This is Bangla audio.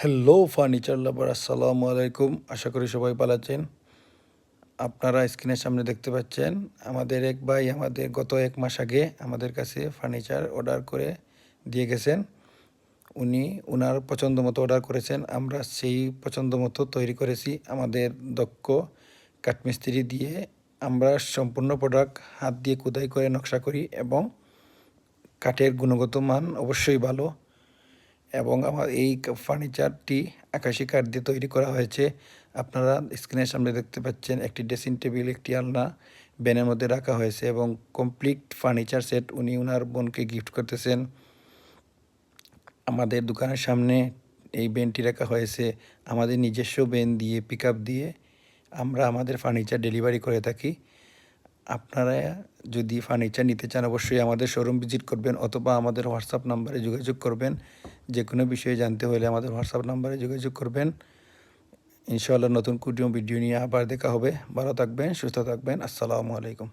হ্যালো ফার্নিচার লাভার, আসসালামু আলাইকুম। আশা করি সবাই ভালো আছেন। আপনারা স্ক্রিনের সামনে দেখতে পাচ্ছেন আমাদের এক ভাই গত 1 মাস আগে আমাদের কাছে ফার্নিচার অর্ডার করে দিয়ে গেছেন। উনি ওনার পছন্দ মতো অর্ডার করেছেন, আমরা সেই পছন্দ মতো তৈরি করেছি আমাদের দক্ষ কাঠমিস্ত্রি দিয়ে। আমরা সম্পূর্ণ প্রোডাক্ট হাত দিয়ে খোদাই করে নকশা করি এবং কাঠের গুণগত মান অবশ্যই ভালো। এবং আমার এই ফার্নিচারটি আকাশি কাঠ দিয়ে তৈরি করা হয়েছে। আপনারা স্ক্রিনের সামনে দেখতে পাচ্ছেন একটি ড্রেসিং টেবিল, একটি আলনা ব্যানের মধ্যে রাখা হয়েছে এবং কমপ্লিট ফার্নিচার সেট উনি ওনার বোনকে গিফট করতেছেন। আমাদের দোকানের সামনে এই ব্যানটি রাখা হয়েছে। আমাদের নিজস্ব ব্যান দিয়ে পিকআপ দিয়ে আমরা আমাদের ফার্নিচার ডেলিভারি করে থাকি। আপনারা যদি ফার্নিচার নিতে চান অবশ্যই আমাদের শোরুম ভিজিট করবেন অথবা আমাদের হোয়াটসঅ্যাপ নাম্বারে যোগাযোগ করবেন। যে কোনো বিষয়ে জানতে হলে আমাদের হোয়াটসঅ্যাপ নাম্বারে যোগাযোগ করবেন। ইনশাআল্লাহ নতুন কোনো ভিডিও নিয়ে আবার দেখা হবে। ভালো থাকবেন, সুস্থ থাকবেন। আসসালামু আলাইকুম।